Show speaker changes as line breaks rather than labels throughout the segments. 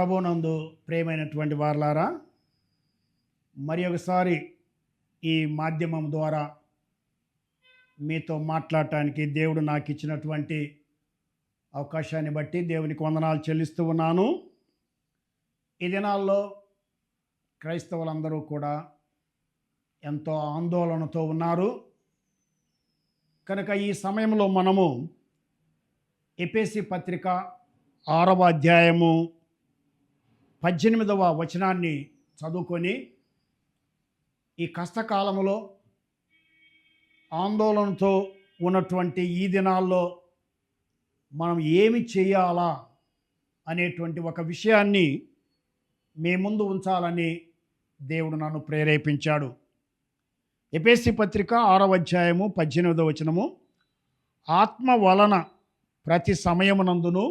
ప్రభునందు ప్రియమైనటువంటి వారలారా, మరి ఒకసారి ఈ మాధ్యమం ద్వారా మీతో మాట్లాడటానికి దేవుడు నాకు ఇచ్చినటువంటి అవకాశాన్ని బట్టి దేవునికి వందనాలు చెల్లిస్తూ ఉన్నాను. ఈ దినాల్లో క్రైస్తవులందరూ కూడా ఎంతో ఆందోళనతో ఉన్నారు. కనుక ఈ సమయంలో మనము ఎఫెసీ పత్రిక 6వ అధ్యాయము 18వ వచనాన్ని చదువుకొని ఈ కష్టకాలంలో ఆందోళనతో ఉన్నటువంటి ఈ దినాల్లో మనం ఏమి చేయాలా అనేటువంటి ఒక విషయాన్ని మీ ముందు ఉంచాలని దేవుడు నన్ను ప్రేరేపించాడు. ఎఫెసీ పత్రిక 6వ అధ్యాయము 18వ వచనము, ఆత్మ వలన ప్రతి సమయమునందును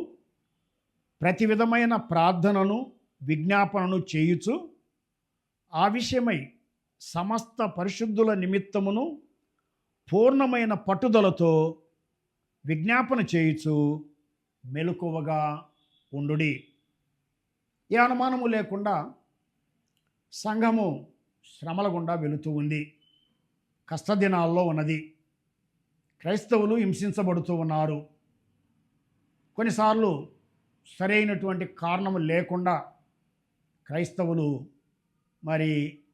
ప్రతి విధమైన ప్రార్థనను విజ్ఞాపనను చేయుచు ఆ విషయమై సమస్త పరిశుద్ధుల నిమిత్తమును పూర్ణమైన పట్టుదలతో విజ్ఞాపన చేయుచు మెలకువగా ఉండుడి. ఏ అనుమానము లేకుండా సంఘము శ్రమల గుండా వెళుతూ ఉంది, కష్టదినాల్లో ఉన్నది. క్రైస్తవులు హింసించబడుతూ ఉన్నారు. కొన్నిసార్లు సరైనటువంటి కారణము లేకుండా క్రైస్తవులు మరి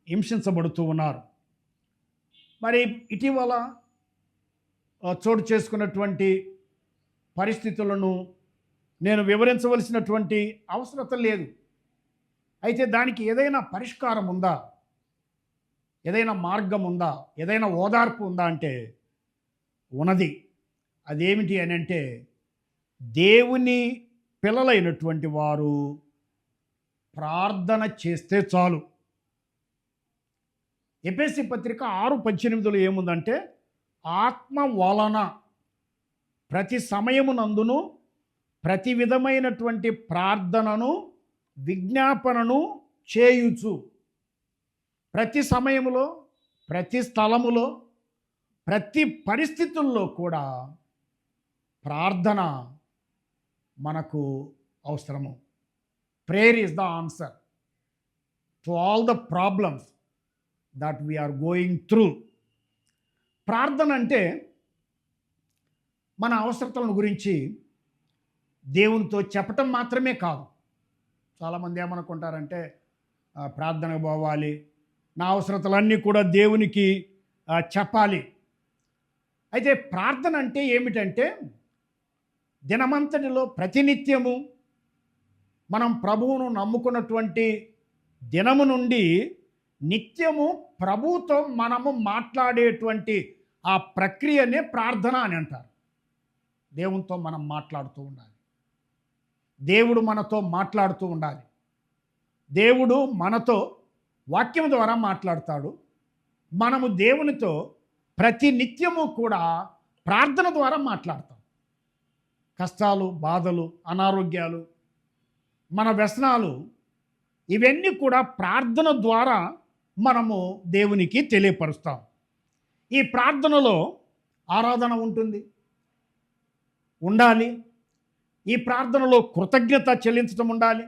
హింసించబడుతూ ఉన్నారు. మరి ఇటీవల చోటు చేసుకున్నటువంటి పరిస్థితులను నేను వివరించవలసినటువంటి అవసరం లేదు. అయితే దానికి ఏదైనా పరిష్కారం ఉందా, ఏదైనా మార్గం ఉందా, ఏదైనా ఓదార్పు ఉందా అంటే ఉన్నది. అదేమిటి అని అంటే, దేవుని పిల్లలైనటువంటి వారు ప్రార్థన చేస్తే చాలు. ఎఫెసీ పత్రిక 6:18 ఏముందంటే, ఆత్మ వలన ప్రతి సమయమునందును ప్రతి విధమైనటువంటి ప్రార్థనను విజ్ఞాపనను చేయుచు. ప్రతి సమయములో, ప్రతి స్థలములో, ప్రతి పరిస్థితుల్లో కూడా ప్రార్థన మనకు అవసరము. Prayer is the answer to all the problems that we're going through. ప్రార్థన అంటే మన అవసరతలను గురించి దేవునితో చెప్పటం మాత్రమే కాదు. చాలామంది ఏమనుకుంటారంటే, ప్రార్థనకు పోవాలి, నా అవసరతలన్నీ కూడా దేవునికి చెప్పాలి. అయితే ప్రార్థన అంటే ఏమిటంటే, దినమంతటిలో ప్రతినిత్యము మనం ప్రభువును నమ్ముకున్నటువంటి దినము నుండి నిత్యము ప్రభువుతో మనము మాట్లాడేటువంటి ఆ ప్రక్రియనే ప్రార్థన అని అంటారు. దేవునితో మనం మాట్లాడుతూ ఉండాలి, దేవుడు మనతో మాట్లాడుతూ ఉండాలి. దేవుడు మనతో వాక్యం ద్వారా మాట్లాడతాడు. మనము దేవునితో ప్రతి నిత్యము కూడా ప్రార్థన ద్వారా మాట్లాడతాం. కష్టాలు, బాధలు, అనారోగ్యాలు, మన వ్యసనాలు, ఇవన్నీ కూడా ప్రార్థన ద్వారా మనము దేవునికి తెలియపరుస్తాం. ఈ ప్రార్థనలో ఆరాధన ఉండాలి. ఈ ప్రార్థనలో కృతజ్ఞత చెల్లించడం ఉండాలి.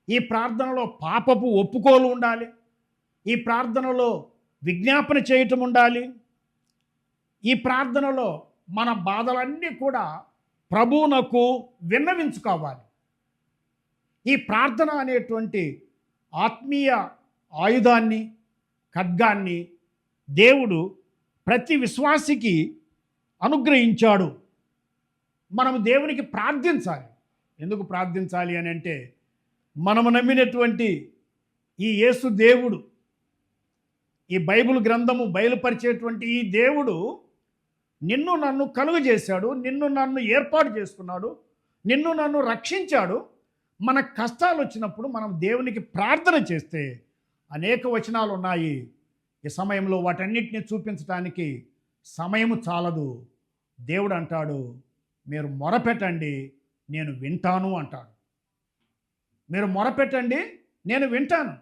ఈ ప్రార్థనలో పాపపు ఒప్పుకోలు ఉండాలి. ఈ ప్రార్థనలో విజ్ఞాపన చేయటం ఉండాలి. ఈ ప్రార్థనలో మన బాధలన్నీ కూడా ప్రభువునకు విన్నవించుకోవాలి. ఈ ప్రార్థన అనేటువంటి ఆత్మీయ ఆయుధాన్ని, ఖడ్గాన్ని దేవుడు ప్రతి విశ్వాసికి అనుగ్రహించాడు. మనము దేవునికి ప్రార్థించాలి. ఎందుకు ప్రార్థించాలి అని అంటే, మనము నమ్మినటువంటి ఈ యేసు దేవుడు, ఈ బైబిల్ గ్రంథము బయలుపరిచేటువంటి ఈ దేవుడు నిన్ను నన్ను కలుగజేశాడు, నిన్ను నన్ను ఏర్పాటు చేసుకున్నాడు, నిన్ను నన్ను రక్షించాడు. మన కష్టాలు వచ్చినప్పుడు మనం దేవునికి ప్రార్థన చేస్తే అనేక వచనాలు ఉన్నాయి. ఈ సమయంలో వాటన్నిటిని చూపించడానికి సమయము చాలదు. దేవుడు అంటాడు, మీరు మొరపెట్టండి నేను వింటాను అంటాడు. మీరు మొరపెట్టండి నేను వింటాను,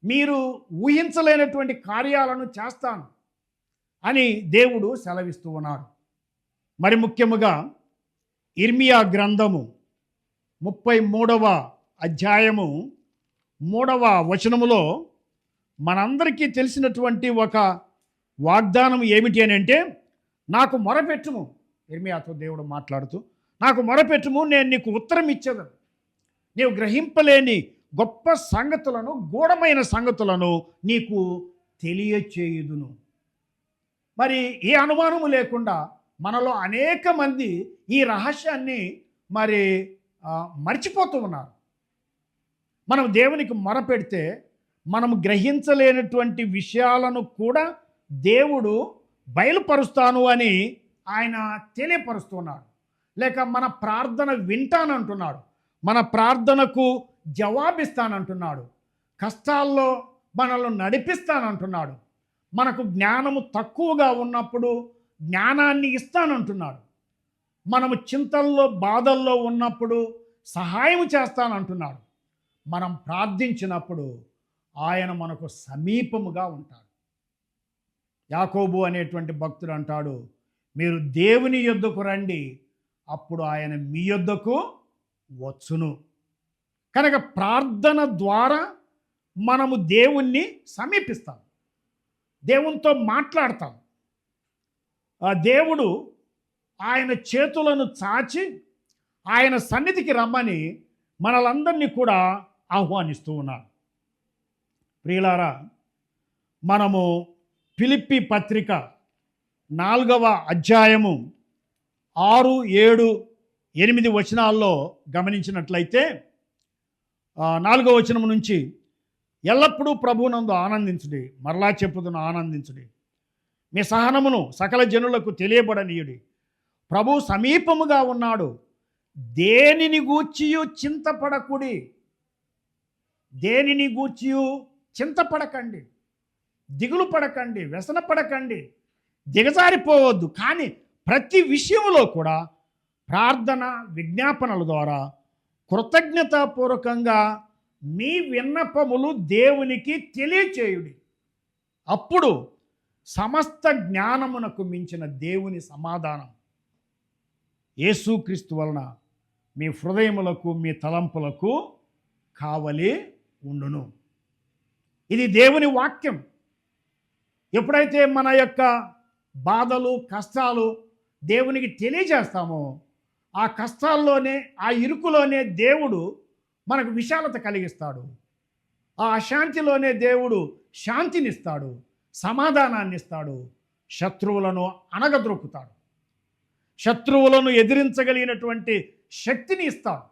మీరు ఊహించలేనటువంటి కార్యాలను చేస్తాను అని దేవుడు సెలవిస్తూ ఉన్నాడు. మరి ముఖ్యముగా ఇర్మియా గ్రంథము 33వ అధ్యాయము 3వ వచనములో మనందరికీ తెలిసినటువంటి ఒక వాగ్దానం ఏమిటి అని అంటే, నాకు మొరపెట్టుము, ఇర్మియాతో దేవుడు మాట్లాడుతూ, నాకు మొరపెట్టుము, నేను నీకు ఉత్తరం ఇచ్చేదను, నీవు గ్రహింపలేని గొప్ప సంగతులను, గూఢమైన సంగతులను నీకు తెలియచేయుదును. మరి ఏ అనుమానము లేకుండా మనలో అనేక మంది ఈ రహస్యాన్ని మరి మర్చిపోతూ ఉన్నారు. మనం దేవునికి మొరపెడితే మనము గ్రహించలేనటువంటి విషయాలను కూడా దేవుడు బయలుపరుస్తాను అని ఆయన తెలియపరుస్తున్నాడు. లేక మన ప్రార్థన వింటానంటున్నాడు, మన ప్రార్థనకు జవాబిస్తానంటున్నాడు, కష్టాల్లో మనల్ని నడిపిస్తానంటున్నాడు, మనకు జ్ఞానము తక్కువగా ఉన్నప్పుడు జ్ఞానాన్ని ఇస్తానంటున్నాడు, మనము చింతల్లో బాధల్లో ఉన్నప్పుడు సహాయం చేస్తానంటున్నాడు. మనం ప్రార్థించినప్పుడు ఆయన మనకు సమీపముగా ఉంటాడు. యాకోబు అనేటువంటి భక్తుడు అంటాడు, మీరు దేవుని యొద్దకు రండి, అప్పుడు ఆయన మీ యొద్దకు వచ్చును. కనుక ప్రార్థన ద్వారా మనము దేవుణ్ణి సమీపిస్తాం, దేవునితో మాట్లాడతాం. ఆ దేవుడు ఆయన చేతులను చాచి ఆయన సన్నిధికి రమ్మని మనలందరినీ కూడా ఆహ్వానిస్తూ ఉన్నాడు. ప్రియులారా, మనము ఫిలిప్పీ పత్రిక 4వ అధ్యాయము 6, 7, 8 వచనాల్లో గమనించినట్లయితే 4వ వచనం నుంచి, ఎల్లప్పుడూ ప్రభువునందు ఆనందించుడి, మరలా చెప్పుదును ఆనందించుడి, మీ సహనమును సకల జనులకు తెలియబడనీయుడి, ప్రభు సమీపముగా ఉన్నాడు, దేనిని గూర్చియు చింతపడకుడి, దేనిని గూర్చియు చింతపడకండి, దిగులు పడకండి, వ్యసన పడకండి, దిగజారిపోవద్దు. కానీ ప్రతి విషయంలో కూడా ప్రార్థన విజ్ఞాపనల ద్వారా కృతజ్ఞతాపూర్వకంగా మీ విన్నపములు దేవునికి తెలియచేయుడి, అప్పుడు సమస్త జ్ఞానమునకు మించిన దేవుని సమాధానం యేసుక్రీస్తు వలన మీ హృదయములకు, మీ తలంపులకు కావలి ఉండును. ఇది దేవుని వాక్యం. ఎప్పుడైతే మన యొక్క బాధలు, కష్టాలు దేవునికి తెలియజేస్తామో, ఆ కష్టాల్లోనే, ఆ ఇరుకులోనే దేవుడు మనకు విశాలత కలిగిస్తాడు. ఆ అశాంతిలోనే దేవుడు శాంతినిస్తాడు, సమాధానాన్ని ఇస్తాడు, శత్రువులను అణగద్రొక్కుతాడు, శత్రువులను ఎదిరించగలిగినటువంటి శక్తిని ఇస్తాడు,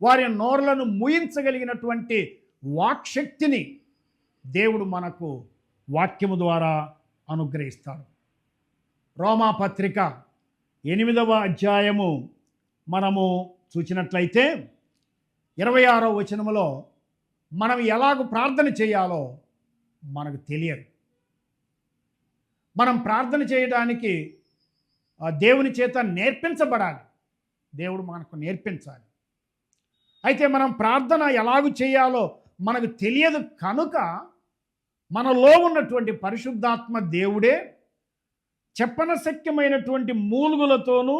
వారి నోర్లను మూయించగలిగినటువంటి వాక్శక్తిని దేవుడు మనకు వాక్యము ద్వారా అనుగ్రహిస్తాడు. రోమాపత్రిక 8వ అధ్యాయము మనము చూసినట్లయితే 26వ వచనములో మనం ఎలాగ ప్రార్థన చేయాలో మనకు తెలియదు. మనం ప్రార్థన చేయడానికి దేవుని చేత నేర్పించబడాలి, దేవుడు మనకు నేర్పించాలి. అయితే మనం ప్రార్థన ఎలాగ చేయాలో మనకు తెలియదు కనుక మనలో ఉన్నటువంటి పరిశుద్ధాత్మ దేవుడే చెప్పనశక్యమైనటువంటి మూలుగులతోనూ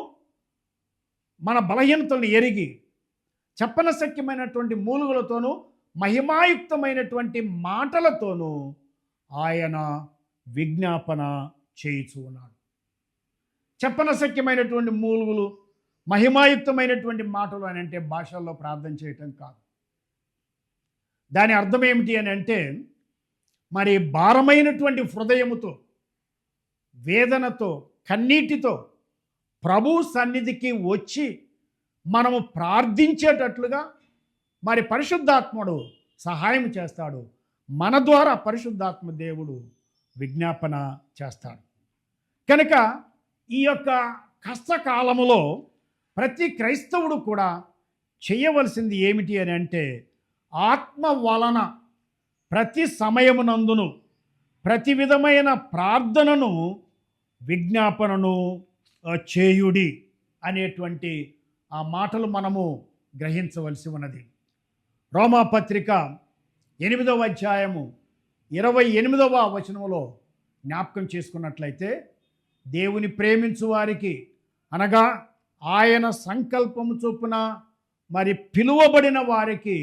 మన బలహీనతలను ఎరిగి, చెప్పనశక్యమైనటువంటి మూలుగులతోనూ మహిమాయుక్తమైనటువంటి మాటలతోనూ ఆయన విజ్ఞాపన చేయుచూ ఉన్నాడు. చెప్పనశక్యమైనటువంటి మూలుగులు, మహిమాయుక్తమైనటువంటి మాటలు అని అంటే భాషల్లో ప్రార్థన చేయటం కాదు. దాని అర్థం ఏమిటి అని అంటే, మరి భారమైనటువంటి హృదయముతో, వేదనతో, కన్నీటితో ప్రభు సన్నిధికి వచ్చి మనము ప్రార్థించేటట్లుగా మరి పరిశుద్ధాత్ముడు సహాయం చేస్తాడు. మన ద్వారా పరిశుద్ధాత్మ దేవుడు విజ్ఞాపన చేస్తాడు. కనుక ఈ యొక్క కష్టకాలములో ప్రతి క్రైస్తవుడు కూడా చేయవలసింది ఏమిటి అని అంటే, ఆత్మ వలన ప్రతి సమయమునందును ప్రతి విధమైన ప్రార్థనను, విజ్ఞాపనను చేయుడి అనేటువంటి ఆ మాటలు మనము గ్రహించవలసి ఉన్నది. రోమాపత్రిక 8వ అధ్యాయము 28వ వచనములో జ్ఞాపకం చేసుకున్నట్లయితే, దేవుని ప్రేమించు వారికి, అనగా ఆయన సంకల్పము చొప్పున మరి పిలువబడిన వారికి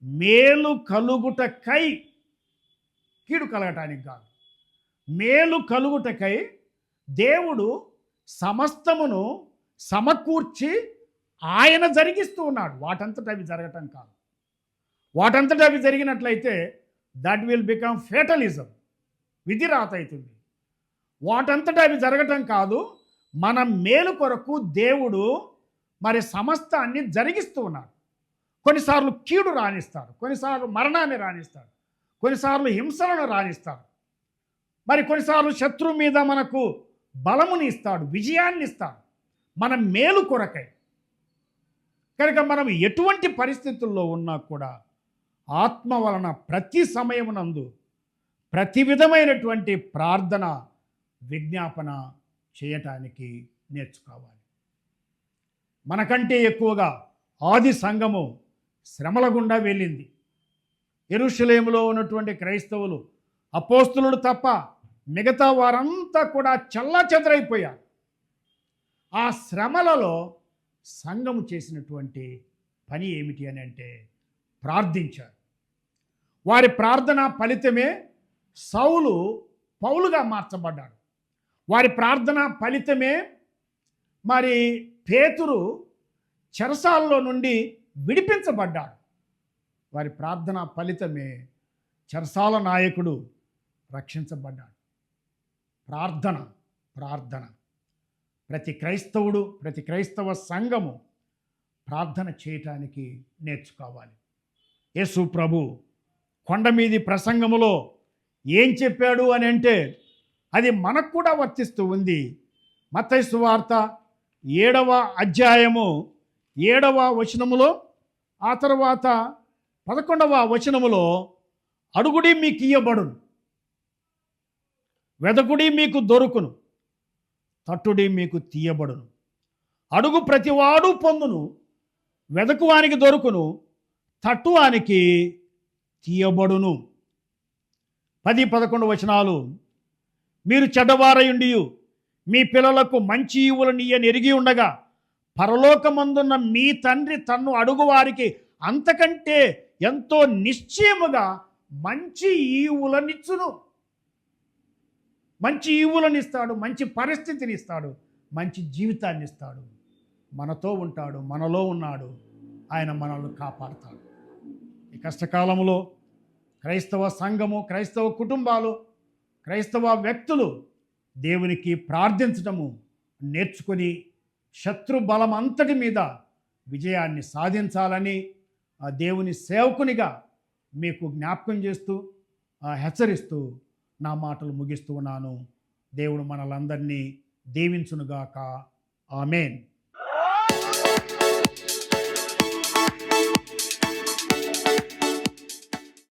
మేలు కలుగుటకై, కీడు కలగటానికి కాదు, మేలు కలుగుటకై దేవుడు సమస్తమును సమకూర్చి ఆయన జరిగిస్తూ ఉన్నాడు. వాటంతట అవి జరగటం కాదు. వాటంతట అవి జరిగినట్లయితే దట్ విల్ బికమ్ ఫేటలిజం, విధిరాత అవుతుంది. వాటంతట అవి జరగటం కాదు, మన మేలు కొరకు దేవుడు మరి సమస్తాన్ని జరిగిస్తూ ఉన్నాడు. కొన్నిసార్లు కీడు రాణిస్తాడు, కొన్నిసార్లు మరణాన్ని రాణిస్తాడు, కొన్నిసార్లు హింసలను రాణిస్తాడు, మరి కొన్నిసార్లు శత్రువు మీద మనకు బలముని ఇస్తాడు, విజయాన్ని ఇస్తాడు మన మేలు కొరకై. కనుక మనం ఎటువంటి పరిస్థితుల్లో ఉన్నా కూడా ఆత్మ వలన ప్రతి సమయమునందు ప్రతి విధమైనటువంటి ప్రార్థన విజ్ఞాపన చేయటానికి నేర్చుకోవాలి. మనకంటే ఎక్కువగా ఆది సంఘము శ్రమల గుండా వెళ్ళింది. యెరూషలేములో ఉన్నటువంటి క్రైస్తవులు, అపోస్తులుడు తప్ప మిగతా వారంతా కూడా చెల్లాచెదరైపోయారు. ఆ శ్రమలలో సంఘము చేసినటువంటి పని ఏమిటి అని అంటే ప్రార్థించారు. వారి ప్రార్థన ఫలితమే సౌలు పౌలుగా మార్చబడ్డాడు. వారి ప్రార్థన ఫలితమే మరి పేతురు చెరసాలలో నుండి విడిపించబడ్డాడు. వారి ప్రార్థన ఫలితమే చెరసాల నాయకుడు రక్షించబడ్డాడు. ప్రార్థన ప్రార్థన ప్రతి క్రైస్తవుడు, ప్రతి క్రైస్తవ సంఘము ప్రార్థన చేయటానికి నేర్చుకోవాలి. యేసు ప్రభు కొండ మీది ప్రసంగములో ఏం చెప్పాడు అని అంటే అది మనకు కూడా వర్తిస్తూ ఉంది. మత్తయి సువార్త 7వ అధ్యాయము 7వ వచనములో, ఆ తర్వాత 11వ వచనములో, అడుగుడి మీకు ఇయ్యబడును, వెదకుడి మీకు దొరుకును, తట్టుడి మీకు తీయబడును. అడుగు ప్రతివాడు పొందును, వెదకువానికి దొరుకును, తట్టువానికి తీయబడును. 10-11 వచనాలు, మీరు చెడ్డవారయుండియు మీ పిల్లలకు మంచి ఈవులను ఎరిగి ఉండగా పరలోకమందున్న మీ తండ్రి తన్ను అడుగువారికి అంతకంటే ఎంతో నిశ్చయముగా మంచి ఈవులనిచ్చును. మంచి ఈవులనిస్తాడు, మంచి పరిస్థితిని ఇస్తాడు, మంచి జీవితాన్ని ఇస్తాడు. మనతో ఉంటాడు, మనలో ఉన్నాడు, ఆయన మనల్ని కాపాడుతాడు. ఈ కష్టకాలంలో క్రైస్తవ సంఘము, క్రైస్తవ కుటుంబాలు, క్రైస్తవ వ్యక్తులు దేవునికి ప్రార్థించటము నేర్చుకొని శత్రు బలం అంతటి మీద విజయాన్ని సాధించాలని ఆ దేవుని సేవకునిగా మీకు జ్ఞాపకం చేస్తూ హెచ్చరిస్తూ నా మాటలు ముగిస్తూ ఉన్నాను. దేవుడు మనలందరినీ దీవించునుగాక. ఆమేన్.